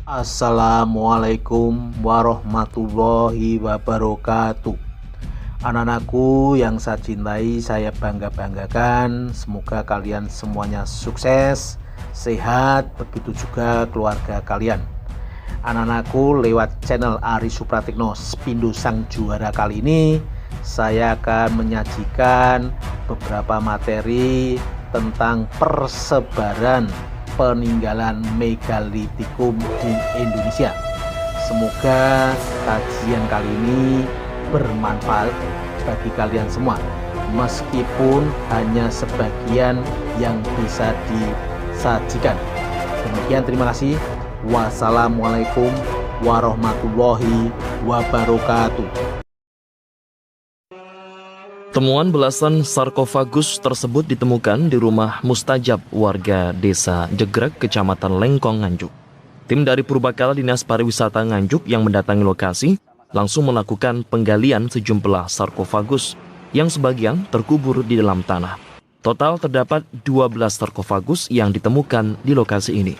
Assalamualaikum warahmatullahi wabarakatuh. Anak-anakku yang saya cintai, saya bangga-banggakan. Semoga kalian semuanya sukses, sehat, begitu juga keluarga kalian. Anak-anakku, lewat channel Ari Supratikno Spindo Sang Juara kali ini, saya akan menyajikan beberapa materi tentang persebaran peninggalan megalitikum di Indonesia. Semoga kajian kali ini bermanfaat bagi kalian semua, meskipun hanya sebagian yang bisa disajikan. Demikian, terima kasih. Wassalamualaikum warahmatullahi wabarakatuh. Temuan belasan sarkofagus tersebut ditemukan di rumah mustajab warga desa Jegrek, Kecamatan Lengkong, Nganjuk. Tim dari Purbakala Dinas Pariwisata Nganjuk yang mendatangi lokasi langsung melakukan penggalian sejumlah sarkofagus yang sebagian terkubur di dalam tanah. Total terdapat 12 sarkofagus yang ditemukan di lokasi ini.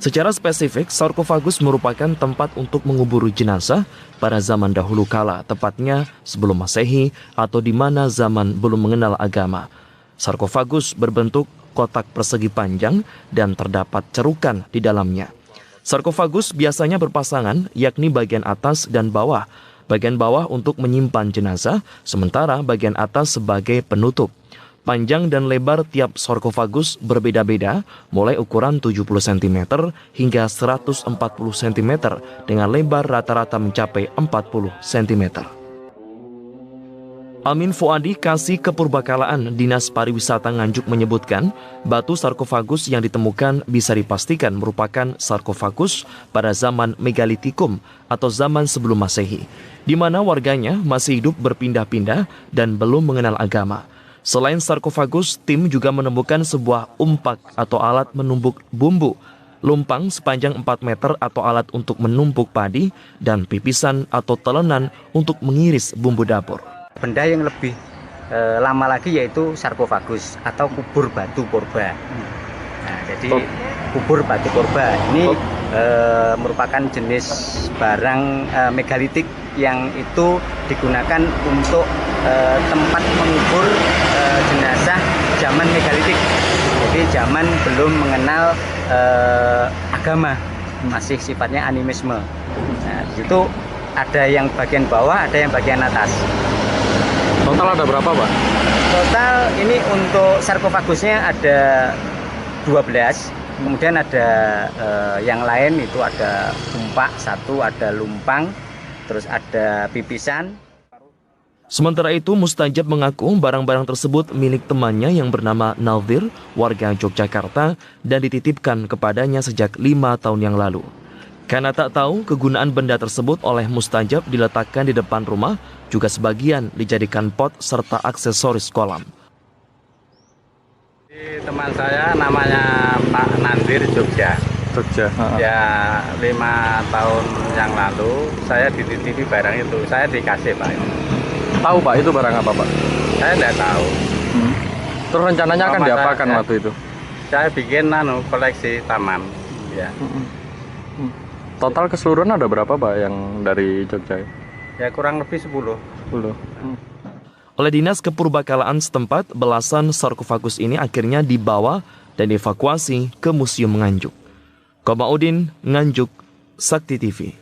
Secara spesifik, sarkofagus merupakan tempat untuk mengubur jenazah pada zaman dahulu kala, tepatnya sebelum Masehi atau di mana zaman belum mengenal agama. Sarkofagus berbentuk kotak persegi panjang dan terdapat cerukan di dalamnya. Sarkofagus biasanya berpasangan, yakni bagian atas dan bawah. Bagian bawah untuk menyimpan jenazah, sementara bagian atas sebagai penutup. Panjang dan lebar tiap sarkofagus berbeda-beda, mulai ukuran 70 cm hingga 140 cm dengan lebar rata-rata mencapai 40 cm. Amin Fuadi, Kasih Kepurbakalaan Dinas Pariwisata Nganjuk menyebutkan, batu sarkofagus yang ditemukan bisa dipastikan merupakan sarkofagus pada zaman megalitikum atau zaman sebelum Masehi, di mana warganya masih hidup berpindah-pindah dan belum mengenal agama. Selain sarkofagus, tim juga menemukan sebuah umpak atau alat menumbuk bumbu, lumpang sepanjang 4 meter atau alat untuk menumpuk padi, dan pipisan atau telenan untuk mengiris bumbu dapur. Benda yang lebih lama lagi yaitu sarkofagus atau kubur batu purba. Nah, jadi kubur batu purba ini merupakan jenis barang megalitik yang itu digunakan untuk tempat mengubur jenazah zaman megalitik. Jadi zaman belum mengenal agama, masih sifatnya animisme. Nah, itu ada yang bagian bawah, ada yang bagian atas. Total ada berapa, Pak? Total ini untuk sarkofagusnya ada 12. Kemudian ada yang lain itu ada umpak satu, ada lumpang, terus ada pipisan. Sementara itu, Mustajab mengaku barang-barang tersebut milik temannya yang bernama Naldir, warga Yogyakarta, dan dititipkan kepadanya sejak 5 tahun yang lalu. Karena tak tahu kegunaan benda tersebut oleh Mustajab diletakkan di depan rumah, juga sebagian dijadikan pot serta aksesoris kolam. Teman saya namanya Pak Nandir Jogja. Ya 5 tahun yang lalu saya dititipi barang itu, saya dikasih Pak. Tahu Pak itu barang apa Pak? Saya tidak tahu. Terus rencananya akan diapakan waktu itu? Saya bikin koleksi taman. Ya. Total keseluruhan ada berapa Pak yang dari Jogja? Ya kurang lebih 10. Oleh Dinas Kepurbakalaan setempat, belasan sarkofagus ini akhirnya dibawa dan dievakuasi ke Museum Nganjuk. Komaudin, Nganjuk, Sakti TV.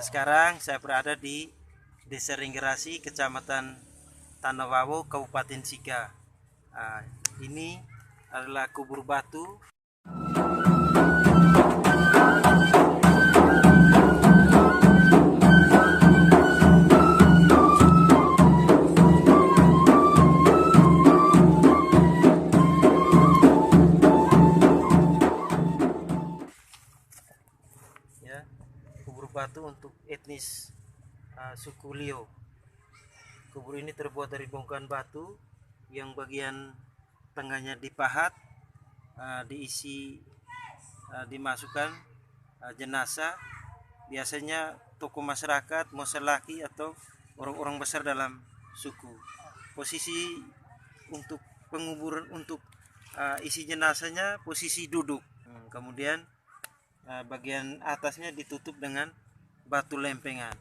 sekarang saya berada di Desa Ringgerasi, Kecamatan Tanawawo, Kabupaten Siga. Ini adalah kubur batu. Kubur batu untuk etnis suku Lio. Kubur ini terbuat dari bongkahan batu yang bagian tengahnya dipahat, dimasukkan jenazah. Biasanya tokoh masyarakat, moselaki atau orang-orang besar dalam suku. Posisi untuk penguburan, untuk isi jenazahnya posisi duduk. Kemudian bagian atasnya ditutup dengan batu lempengan.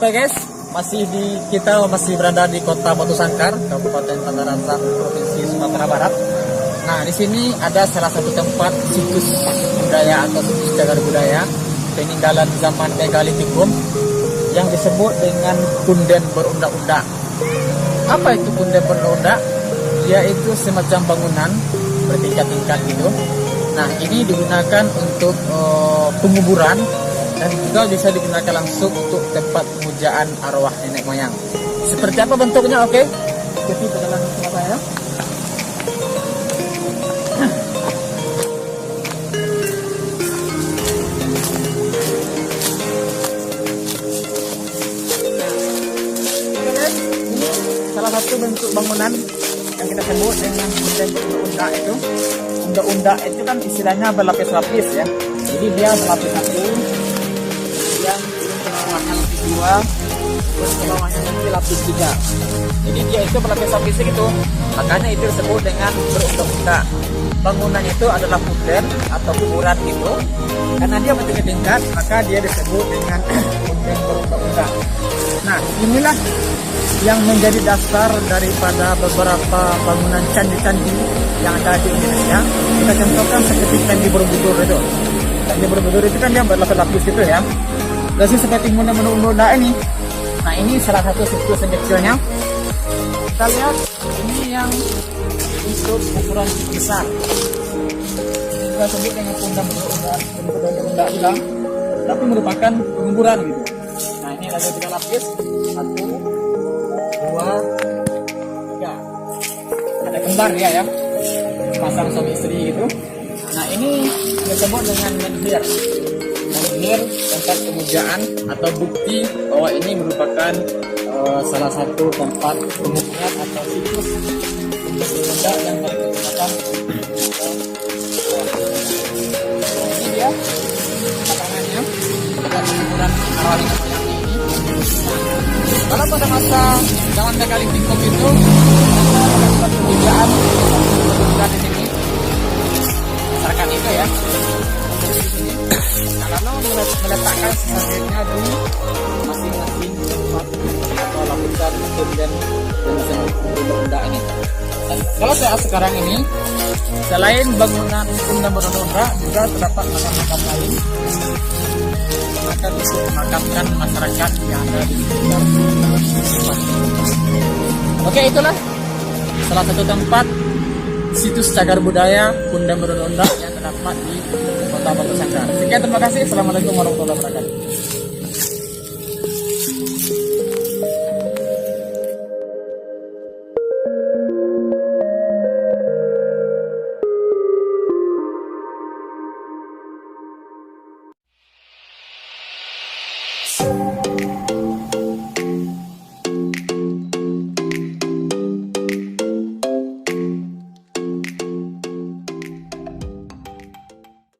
Oke guys, kita masih berada di Kota Batu Sangkar, Kabupaten Tanah Rasar, Provinsi Sumatera Barat. Nah, di sini ada salah satu tempat situs budaya atau situs cagar budaya peninggalan zaman Megalitikum yang disebut dengan Punden Berundak-undak. Apa itu Punden Berundak-undak? Yaitu semacam bangunan bertingkat-tingkat gitu. Nah, ini digunakan untuk penguburan dan juga bisa digunakan langsung untuk tempat pemujaan arwah nenek moyang. Seperti apa bentuknya? Oke, ikuti perjalanan bersama saya. Ini salah satu bentuk bangunan yang kita sebut dengan unda-unda itu. Unda-unda itu kan istilahnya berlapis-lapis ya. Jadi dia berlapis-lapis. Yang bawahnya lapis 2, terus ke bawahnya nanti lapis 3. Jadi dia itu berlapis-lapis gitu. Makanya itu disebut dengan berundak-undak. Bangunan itu adalah punden atau kuburan gitu. Karena dia bertingkat-tingkat, maka dia disebut dengan punden berundak-undak. Nah, inilah yang menjadi dasar daripada beberapa bangunan candi-candi yang ada di Indonesia. Kita contohkan seperti Candi Borobudur itu. Candi Borobudur itu kan dia berlapis-lapis gitu ya. Dan seperti unda-unda ini. Nah, ini salah satu situs yang kecilnya. Kita lihat ini yang untuk ukuran besar. Kita sebut dengan Punden Berundak-undak juga, tapi merupakan penguburan gitu. Nah, ini ada 3 lapis, 1, 2, 3. Ada kembar dia ya, pasang suami istri gitu. Nah, ini disebut dengan menhir. Menhir tempat pemujaan atau bukti bahwa ini merupakan salah satu tempat penguburan atau situs benda yang mereka gunakan. Ini dia pakangannya, tempat penguburan arwah nenek moyang ini. Kalau pada masa zaman Megalitikum itu tempat pemujaan penguburan di sini masyarakat itu ya. Nah, lalu meletakkan sebagiannya di masing-masing tempat atau Kalau saat sekarang ini, selain bangunan Kundang Berdonda, juga terdapat makam-makam lain untuk memakamkan masyarakat yang ada di sekitar. Oke, itulah salah satu tempat situs cagar budaya Kundang Berdonda yang terdapat di Kota Batu Sangkar. Sekian, terima kasih. Assalamualaikum warahmatullahi wabarakatuh.